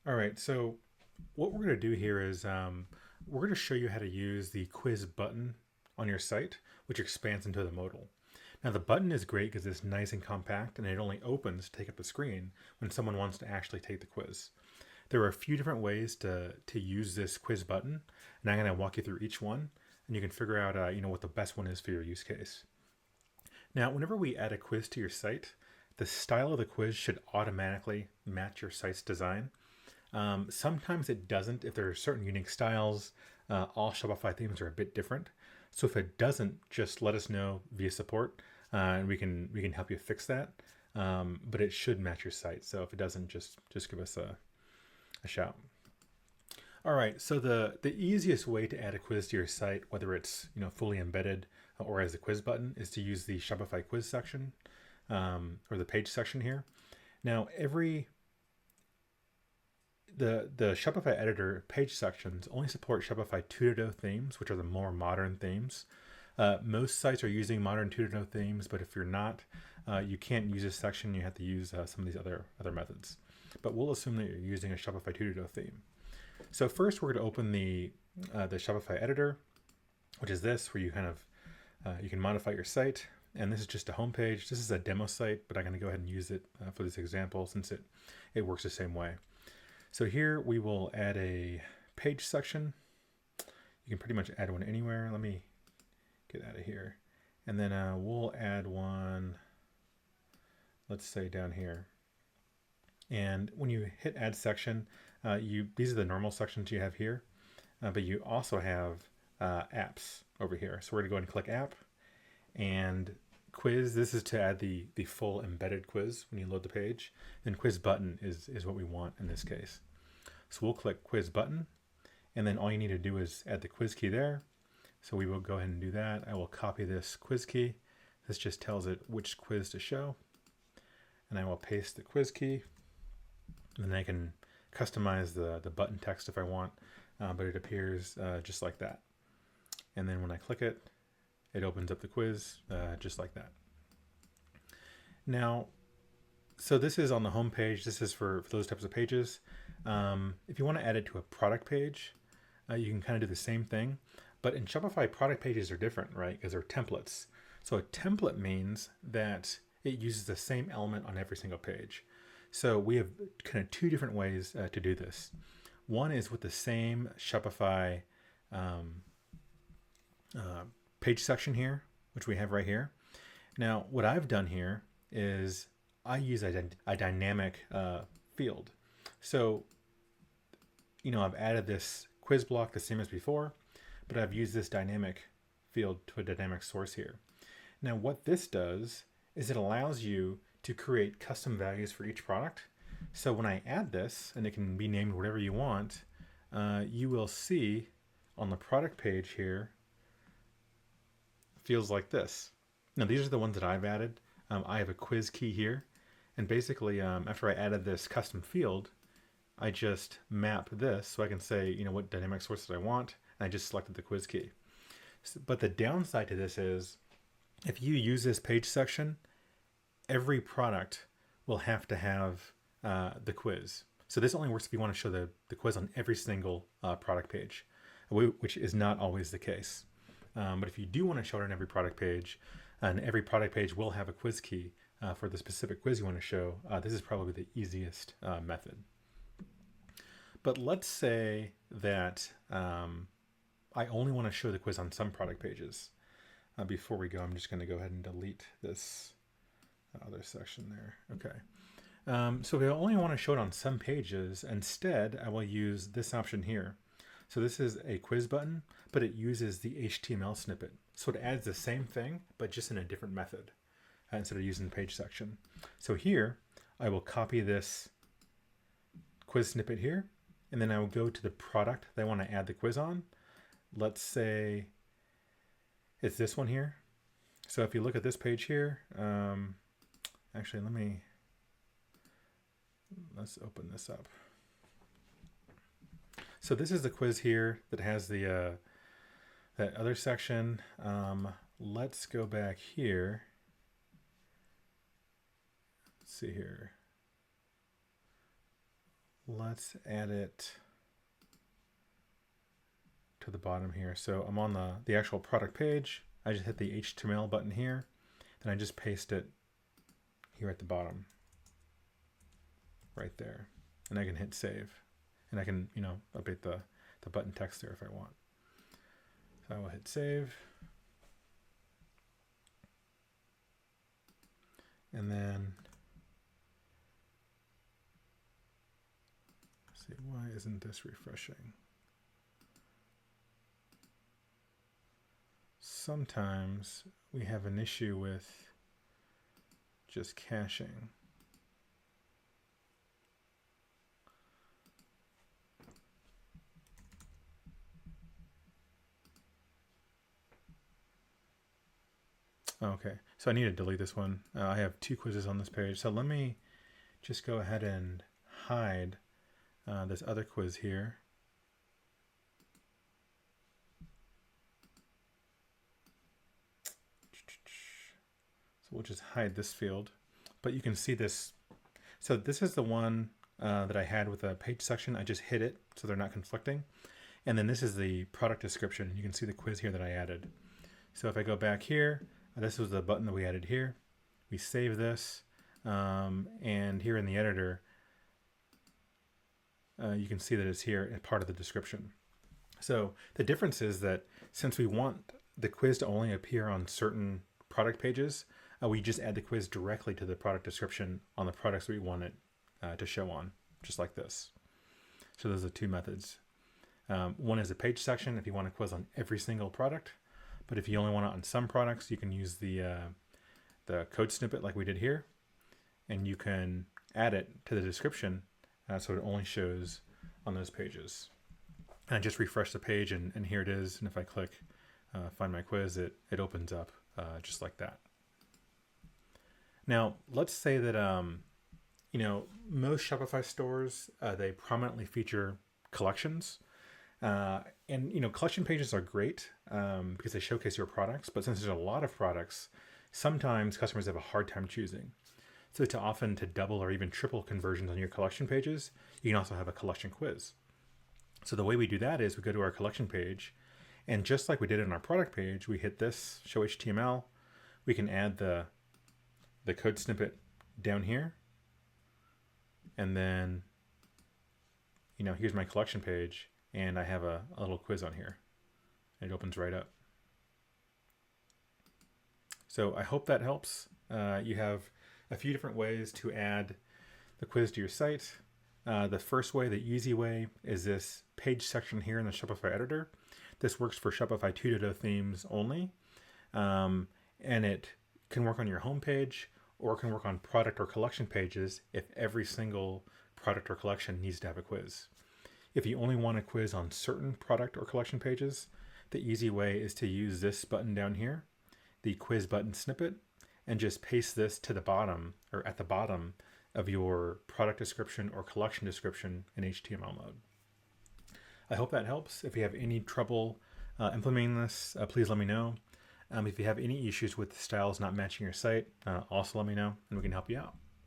All right, so what we're going to do here is we're going to show you how to use the quiz button on your site, which expands into the modal. Now the button is great because it's nice and compact and it only opens to take up the screen when someone wants to actually take the quiz. There are a few different ways to use this quiz button, and I'm going to walk you through each one, and you can figure out what the best one is for your use case. Now, whenever we add a quiz to your site, the style of the quiz should automatically match your site's design. Sometimes it doesn't if there are certain unique styles. All Shopify themes are a bit different. So if it doesn't, just let us know via support, and we can help you fix that. But it should match your site. So if it doesn't, just give us a shout. All right. So the easiest way to add a quiz to your site, whether it's fully embedded or as a quiz button, is to use the Shopify quiz section or the page section here. Now the Shopify editor page sections only support Shopify 2.0 themes, which are the more modern themes. Most sites are using modern 2.0 themes, but if you're not, you can't use this section. You have to use some of these other methods. But we'll assume that you're using a Shopify 2.0 theme. So first, we're going to open the Shopify editor, which is this, where you kind of you can modify your site. And this is just a home page. This is a demo site, but I'm going to go ahead and use it for this example since it works the same way. So here we will add a page section. You can pretty much add one anywhere. Let me get out of here. And then we'll add one, let's say down here. And when you hit add section, these are the normal sections you have here, but you also have apps over here. So we're gonna go ahead and click app and quiz. This is to add the full embedded quiz when you load the page. Then quiz button is what we want in this case. So we'll click quiz button, and then all you need to do is add the quiz key there. So we will go ahead and do that. I will copy this quiz key. This just tells it which quiz to show. And I will paste the quiz key. And then I can customize the button text if I want, but it appears just like that. And then when I click it, it opens up the quiz just like that. Now, so this is on the home page. This is for those types of pages. If you want to add it to a product page, you can kind of do the same thing. But in Shopify, product pages are different, right? Because they're templates. So a template means that it uses the same element on every single page. So we have kind of two different ways to do this. One is with the same Shopify page section here, which we have right here. Now, what I've done here is I use a dynamic field. So, I've added this quiz block the same as before, but I've used this dynamic field to a dynamic source here. Now, what this does is it allows you to create custom values for each product. So when I add this, and it can be named whatever you want, you will see on the product page here, feels like this. Now these are the ones that I've added. I have a quiz key here. And basically, after I added this custom field, I just map this so I can say, what dynamic sources I want. And I just selected the quiz key. But the downside to this is if you use this page section, every product will have to have the quiz. So this only works if you want to show the quiz on every single product page, which is not always the case. But if you do want to show it on every product page, and every product page will have a quiz key for the specific quiz you want to show, this is probably the easiest method. But let's say that I only want to show the quiz on some product pages. Before we go, I'm just going to go ahead and delete this other section there. Okay. So if I only want to show it on some pages, instead I will use this option here. So this is a quiz button, but it uses the HTML snippet. So it adds the same thing, but just in a different method instead of using the page section. So here, I will copy this quiz snippet here, and then I will go to the product that I want to add the quiz on. Let's say it's this one here. So if you look at this page here, actually, let's open this up. So this is the quiz here that has the that other section. Let's go back here. Let's see here. let's add it to the bottom here. So I'm on the actual product page. I just hit the HTML button here, then I just paste it here at the bottom, right there. And I can hit save. And I can, update the button text there if I want. So I will hit save. And then, let's see, why isn't this refreshing? Sometimes we have an issue with just caching. Okay, so I need to delete this one. I have 2 quizzes on this page. So let me just go ahead and hide this other quiz here. So we'll just hide this field. But you can see this. So this is the one that I had with a page section. I just hid it so they're not conflicting. And then this is the product description. You can see the quiz here that I added. So if I go back here, this was the button that we added here. We save this, and here in the editor, you can see that it's here as part of the description. So the difference is that since we want the quiz to only appear on certain product pages, we just add the quiz directly to the product description on the products we want it to show on, just like this. So those are 2 methods. One is a page section if you want a quiz on every single product. But if you only want it on some products, you can use the code snippet like we did here, and you can add it to the description so it only shows on those pages. And I just refresh the page, and here it is. And if I click find my quiz, it opens up just like that. Now, let's say that most Shopify stores they prominently feature collections. And collection pages are great because they showcase your products, but since there's a lot of products, sometimes customers have a hard time choosing. So to double or even triple conversions on your collection pages, you can also have a collection quiz. So the way we do that is we go to our collection page, and just like we did in our product page, we hit this show HTML. We can add the code snippet down here, and then here's my collection page. And I have a little quiz on here. It opens right up. So I hope that helps. You have a few different ways to add the quiz to your site. The first way, the easy way, is this page section here in the Shopify editor. This works for Shopify 2.0 themes only. And it can work on your home page, or it can work on product or collection pages if every single product or collection needs to have a quiz. If you only want a quiz on certain product or collection pages, the easy way is to use this button down here, the quiz button snippet, and just paste this to the bottom or at the bottom of your product description or collection description in HTML mode. I hope that helps. If you have any trouble implementing this, please let me know. If you have any issues with the styles not matching your site, also let me know and we can help you out.